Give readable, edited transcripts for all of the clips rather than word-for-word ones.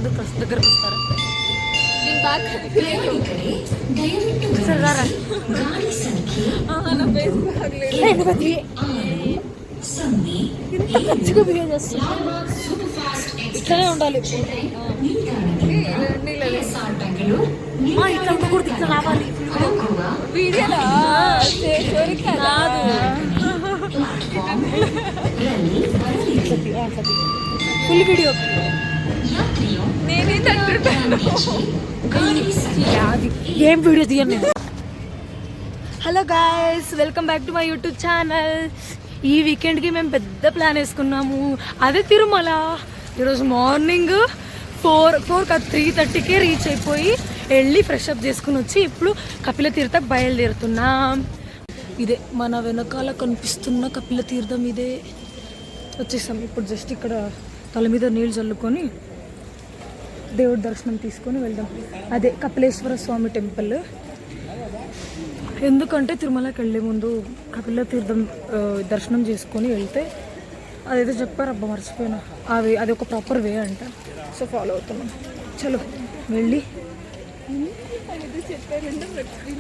దగ్గరకు వస్తారా? సరే రారా. ఇంత మంచిగా బిహేవ్ చేస్తున్నా, ఇట్లనే ఉండాలి. ఇట్లా ఉండకూడదు, ఇట్లా రావాలి. కాదు ఫుల్ వీడియో ఏం వీడియో తీయండి. Hello guys, welcome back to my YouTube channel. ఈ వీకెండ్కి మేము పెద్ద ప్లాన్ వేసుకున్నాము, అదే తిరుమల. ఈరోజు మార్నింగ్ 3:30కే రీచ్ అయిపోయి వెళ్ళి ఫ్రెష్ అప్ చేసుకుని వచ్చి ఇప్పుడు కపిల తీర్థకు బయలుదేరుతున్నాం. ఇదే మన వెనకాల కనిపిస్తున్న కపిల తీర్థం, ఇదే వచ్చేసాం. ఇప్పుడు జస్ట్ ఇక్కడ తల మీద నీళ్ళు చల్లుకొని దేవుడి దర్శనం తీసుకొని వెళ్దాం. అదే కపిలేశ్వర స్వామి టెంపుల్. ఎందుకంటే తిరుమలకి వెళ్ళే ముందు కపిల తీర్థం దర్శనం చేసుకొని వెళ్తే అదేదో చెప్పారు, అబ్బా మర్చిపోయినా. అది ఒక ప్రాపర్ వే అంట, సో ఫాలో అవుతున్నాం. చలో వెళ్ళి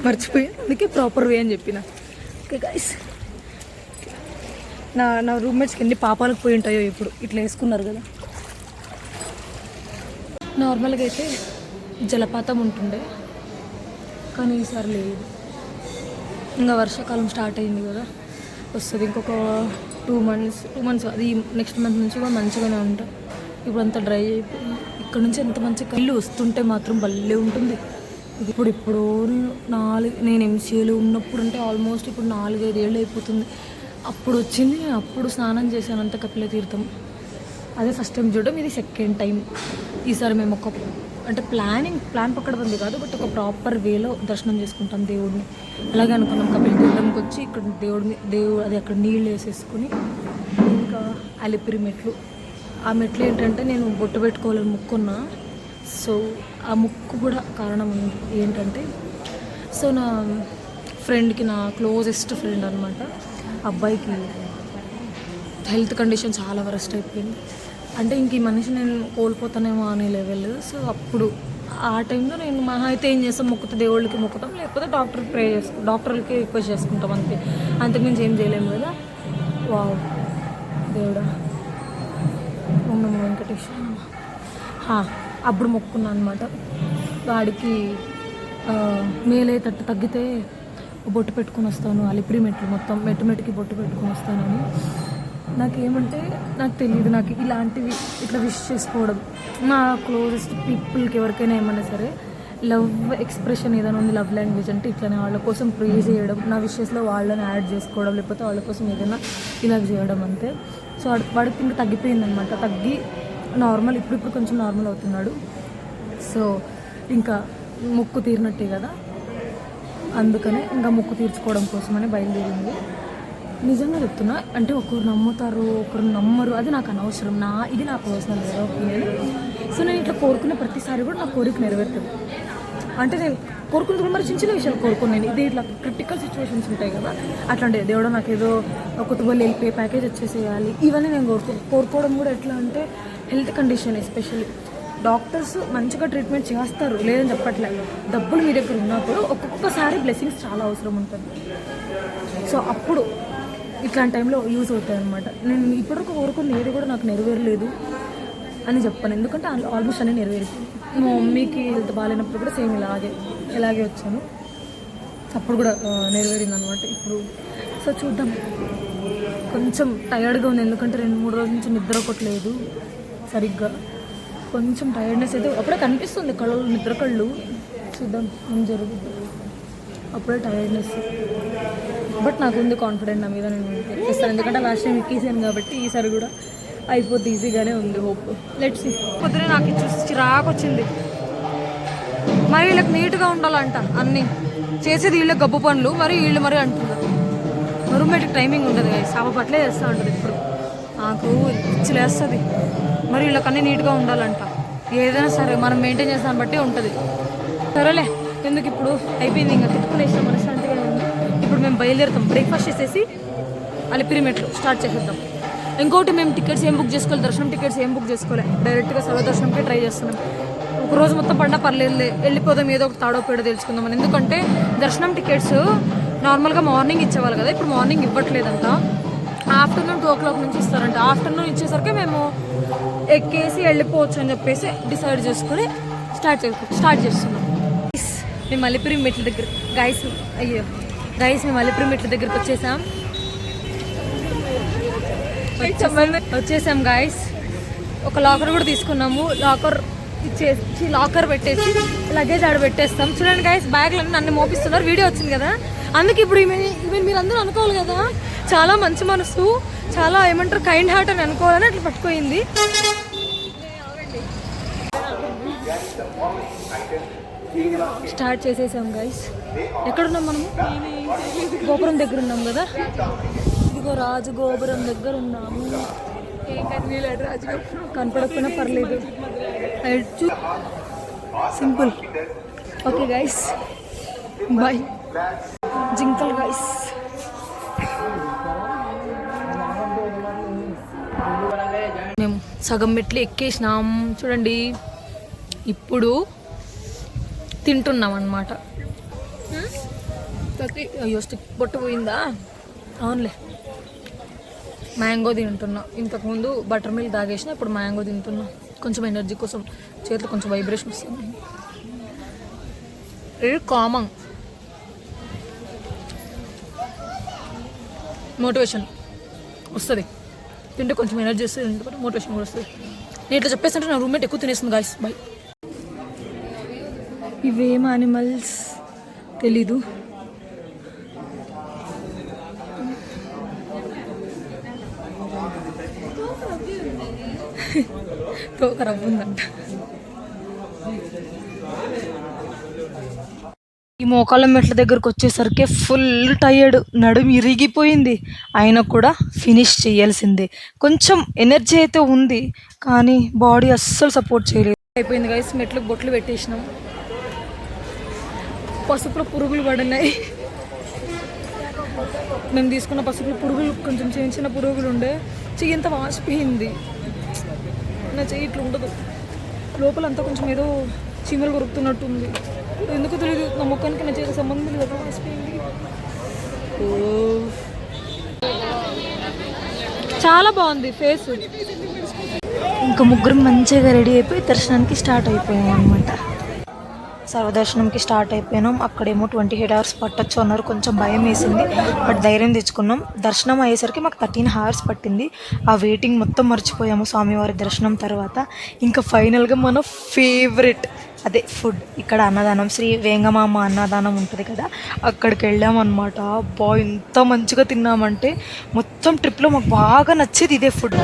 మర్చిపోయి అందుకే ప్రాపర్ వే అని చెప్పిన. ఓకే గైస్, నా రూమ్మేట్స్కి ఎన్ని పాపాలకు పోయి ఉంటాయో ఇప్పుడు ఇట్లా వేసుకున్నారు కదా. నార్మల్గా అయితే జలపాతం ఉంటుండే, కానీ ఈసారి లేదు. ఇంకా వర్షాకాలం స్టార్ట్ అయింది కదా, వస్తుంది ఇంకొక 2 months. అది నెక్స్ట్ మంత్ నుంచి కూడా మంచిగానే ఉంటాయి. ఇప్పుడు అంతా డ్రై అయిపోయింది. ఇక్కడ నుంచి ఎంత మంచి కళ్ళు వస్తుంటే మాత్రం భలే ఉంటుంది. ఇప్పుడు నేను ఎంసీఏలో ఉన్నప్పుడు అంటే ఆల్మోస్ట్ ఇప్పుడు 4-5 ఏళ్ళు అయిపోతుంది. అప్పుడు వచ్చింది, అప్పుడు స్నానం చేశాను అంత కపిల తీర్థం. అదే ఫస్ట్ టైం చూడడం, ఇది సెకండ్ టైం. ఈసారి మేము అంటే ప్లాన్ పక్కన ఉంది కాదు, బట్ ఒక ప్రాపర్ వేలో దర్శనం చేసుకుంటాం దేవుడిని. అలాగే అనుకున్నాం కపిల తీర్థంకి వచ్చి ఇక్కడ దేవుడు అది అక్కడ నీళ్ళు వేసేసుకుని ఇంకా అలిపిరి మెట్లు. ఆ మెట్లు ఏంటంటే నేను బొట్టు పెట్టుకోవాలని మొక్కున్నా. సో ఆ ముక్కు కూడా కారణం ఉంది ఏంటంటే, సో నా ఫ్రెండ్కి, నా క్లోజెస్ట్ ఫ్రెండ్ అనమాట, అబ్బాయికి హెల్త్ కండిషన్ చాలా వరస్ట్ అయిపోయింది. అంటే ఇంక ఈ మనిషి నేను కోల్పోతానేమో అనే లెవెల్. సో అప్పుడు ఆ టైంలో నేను మహా అయితే ఏం చేస్తాం, మొక్కుతా దేవుళ్ళకి మొక్కుతాం, లేకపోతే డాక్టర్లకి రిక్వెస్ట్ చేసుకుంటాం అంతే. అంతకుమించి ఏం చేయలేము కదా. వావ్ దేవుడా, ఓం నమో వెంకటేశ్వర. అప్పుడు మొక్కున్నాను అనమాట, వాడికి మేలయ్యేటట్టు తగ్గితే బొట్టు పెట్టుకుని వస్తాను, అలిపిరి మెట్లు మొత్తం మెట్టుకి బొట్టు పెట్టుకుని వస్తానని. నాకేమంటే నాకు తెలియదు, నాకు ఇలాంటివి ఇట్లా విష్ చేసుకోవడం, నా క్లోజెస్ట్ పీపుల్కి ఎవరికైనా ఏమన్నా సరే లవ్ ఎక్స్ప్రెషన్ ఏదైనా ఉంది, లవ్ లాంగ్వేజ్ అంటే ఇట్లనే వాళ్ళ కోసం ప్రే చేయడం, నా విషెస్లో వాళ్ళని యాడ్ చేసుకోవడం, లేకపోతే వాళ్ళ కోసం ఏదైనా ఇలా చేయడం అంతే. సో వాడికి ఇంకా తగ్గిపోయిందనమాట, తగ్గి నార్మల్ ఇప్పుడు కొంచెం నార్మల్ అవుతున్నాడు. సో ఇంకా ముక్కు తీరినట్టే కదా, అందుకనే ఇంకా ముక్కు తీర్చుకోవడం కోసమని బయలుదేరింది. నిజంగా చెప్తున్నా, అంటే ఒకరు నమ్ముతారు ఒకరు నమ్మరు, అది నాకు అనవసరం. ఇది నా పర్సనల్ ఒపీనియన్. సో నేను ఇట్లా కోరుకునే ప్రతిసారి కూడా నా కోరిక నెరవేరుతుంది. అంటే నేను కోరుకున్న మరి చిన్న విషయాలు కోరుకున్నాను. ఇది ఇట్లా క్రిటికల్ సిచ్యువేషన్స్ ఉంటాయి కదా, అట్లాంటి దేవుడు నాకు ఏదో ఒక 12 వెళ్ళిపోయి ప్యాకేజ్ వచ్చేసేయాలి, ఇవన్నీ నేను కోరుకోవడం కూడా ఎట్లా అంటే హెల్త్ కండిషన్. ఎస్పెషల్లీ డాక్టర్స్ మంచిగా ట్రీట్మెంట్ చేస్తారు, లేదని చెప్పట్లేదు. డబ్బులు మీ దగ్గర ఉన్నప్పుడు ఒక్కొక్కసారి బ్లెస్సింగ్స్ చాలా అవసరం ఉంటుంది. సో అప్పుడు ఇట్లాంటి టైంలో యూజ్ అవుతాయి అనమాట. నేను ఇప్పటివరకు కోరుకున్న ఏది కూడా నాకు నెరవేరలేదు అని చెప్పాను, ఎందుకంటే ఆల్మోస్ట్ అన్నీ నెరవేరిపోయింది. మా మమ్మీకి హెల్త్ బాగాలేనప్పుడు కూడా సేమ్ ఇలాగే వచ్చాను, అప్పుడు కూడా నెరవేరింది అనమాట. ఇప్పుడు సో చూద్దాం. కొంచెం టయర్డ్గా ఉంది, ఎందుకంటే 2-3 రోజుల నుంచి నిద్ర కొట్టలేదు సరిగ్గా. కొంచెం టైర్డ్నెస్ అయితే అప్పుడే కనిపిస్తుంది, నిద్ర కళ్ళు. చూద్దాం ఏం జరుగుతుంది, అప్పుడే టైర్డ్నెస్. బట్ నాకు ఉంది కాన్ఫిడెంట్, నా మీద నేను చేస్తాను, ఎందుకంటే లాస్ట్ టైం ఎక్కేసాను కాబట్టి ఈసారి కూడా అయిపోతే ఈజీగానే ఉంది హోప్. Let's see. పొద్దునే నాకు చూసి చిరాకు వచ్చింది. మరి వీళ్ళకి నీట్గా ఉండాలంట, అన్నీ చేసేది వీళ్ళకి గబ్బు పనులు, మరి వీళ్ళు మరి అంటున్నారు. రూమ్మేట్కి టైమింగ్ ఉంటుంది కదా, సాప పట్లే చేస్తూ ఉంటుంది. ఇప్పుడు నాకు ఇచ్చిలేస్తుంది, మరి వీళ్ళకి అన్నీ నీట్గా ఉండాలంట. ఏదైనా సరే మనం మెయింటైన్ చేస్తాను బట్టి ఉంటుంది. సరేలే, ఎందుకు ఇప్పుడు అయిపోయింది, ఇంకా తిట్టుకునేసాం, మనశ్శాంతిగా ఉంది. ఇప్పుడు మేము బయలుదేరుతాం, బ్రేక్ఫాస్ట్ చేసేసి అలిపిరి మెట్లు స్టార్ట్ చేసేద్దాం. ఇంకోటి మేము టికెట్స్ ఏం బుక్ చేసుకోవాలి, దర్శనం టికెట్స్ ఏం బుక్ చేసుకోవాలి, డైరెక్ట్గా సర్వదర్శనంకే ట్రై చేస్తున్నాం. ఒకరోజు మొత్తం పడినా పర్లేదు, వెళ్ళిపోదాం, ఏదో ఒక తాడో పేడో తెలుసుకుందాం అని. ఎందుకంటే దర్శనం టికెట్స్ నార్మల్గా మార్నింగ్ ఇచ్చేవాళ్ళు కదా, ఇప్పుడు మార్నింగ్ ఇవ్వట్లేదంట, ఆఫ్టర్నూన్ 2 o'clock నుంచి ఇస్తారంట. ఆఫ్టర్నూన్ ఇచ్చేసరికి మేము ఎక్కేసి వెళ్ళిపోవచ్చు అని చెప్పేసి డిసైడ్ చేసుకొని స్టార్ట్ చేస్తున్నాం. మేము అలిపిరి మెట్ల దగ్గర మేము అలిపిరి మెట్ల దగ్గరికి వచ్చేసాం గాయస్. ఒక లాకర్ కూడా తీసుకున్నాము. లాకర్ పెట్టేసి లగేజ్ ఆడ పెట్టేస్తాం. చూడండి గాయస్, బ్యాగ్లు అన్నీ నన్ను మోపిస్తున్నారు. వీడియో వచ్చింది కదా, అందుకే ఇప్పుడు ఈవెన్ మీరు అందరూ అనుకోవాలి కదా, చాలా మంచి మనసు, చాలా ఏమంటారు కైండ్ హార్ట్ అని అనుకోవాలని అట్లా పట్టుకోయింది. స్టార్ట్ చేసేసాం గైస్. ఎక్కడున్నాం మనము? గోపురం దగ్గర ఉన్నాం కదా. ఇదిగో రాజు గోపురం దగ్గర ఉన్నాము. కనపడకపోయినా పర్లేదు, సింపుల్. Okay guys, bye. జింకల్ గైస్, మేము సగం మెట్లు ఎక్కేసినాం. చూడండి, ఇప్పుడు తింటున్నాం అన్నమాట. అయ్యో స్టిక్ బొట్టు పోయిందా? అవునులే, మ్యాంగో తింటున్నా. ఇంతకుముందు బటర్ మిల్క్ తాగేసిన, ఇప్పుడు మ్యాంగో తింటున్నా. కొంచెం ఎనర్జీ కోసం, చేతిలో కొంచెం వైబ్రేషన్ వస్తుంది. ఇది కామన్ మోటివేషన్ వస్తుంది తింటే, కొంచెం ఎనర్జీ వస్తుంది, మోటివేషన్ కూడా వస్తుంది. నేను ఇట్లా చెప్పేస్తుంటే నా రూమ్మేట్ ఎక్కువ తినేస్తుంది గాయస్. బాయ్. ఇవేం యానిమల్స్ తెలీదు. తోక రవ్వుందంట. ఈ మోకాళ్ళ మెట్ల దగ్గరకు వచ్చేసరికి ఫుల్ టైర్డ్, నడుము ఇరిగిపోయింది. అయినా కూడా ఫినిష్ చేయాల్సిందే. కొంచెం ఎనర్జీ అయితే ఉంది, కానీ బాడీ అస్సలు సపోర్ట్ చేయలేదు. అయిపోయింది గైస్, మెట్లకు బొట్లు పెట్టేసినాం. పసుపులో పురుగులు పడినాయి. మేము తీసుకున్న పసుపులో పురుగులు కొంచెం చిన్న చిన్న పురుగులు ఉండే. చెయ్యి ఎంత వాసిపోయింది. నా చెయ్యి ఇట్లా ఉండదు, లోపలంతా కొంచెం ఏదో చీమలు కొరుకుతున్నట్టుంది. ఎందుకు తెలియదు, నా ముఖానికి నా చేతికి సంబంధం లేదు, వాసిపోయింది. చాలా బాగుంది ఫేస్. ఇంకా ముగ్గురు మంచిగా రెడీ అయిపోయి దర్శనానికి స్టార్ట్ అయిపోయాం అనమాట. సర్వదర్శనంకి స్టార్ట్ అయిపోయినాం. అక్కడేమో 28 hours పట్టచ్చు అన్నారు. కొంచెం భయం వేసింది, బట్ ధైర్యం తెచ్చుకున్నాం. దర్శనం అయ్యేసరికి మాకు 13 hours పట్టింది. ఆ వెయిటింగ్ మొత్తం మర్చిపోయాము స్వామివారి దర్శనం తర్వాత. ఇంకా ఫైనల్గా మన ఫేవరెట్ అదే ఫుడ్, ఇక్కడ అన్నదానం, శ్రీ వేంగమామ అన్నదానం ఉంటుంది కదా, అక్కడికి వెళ్ళామన్నమాట. ఎంత మంచిగా తిన్నామంటే, మొత్తం ట్రిప్లో మాకు బాగా నచ్చేది ఇదే ఫుడ్.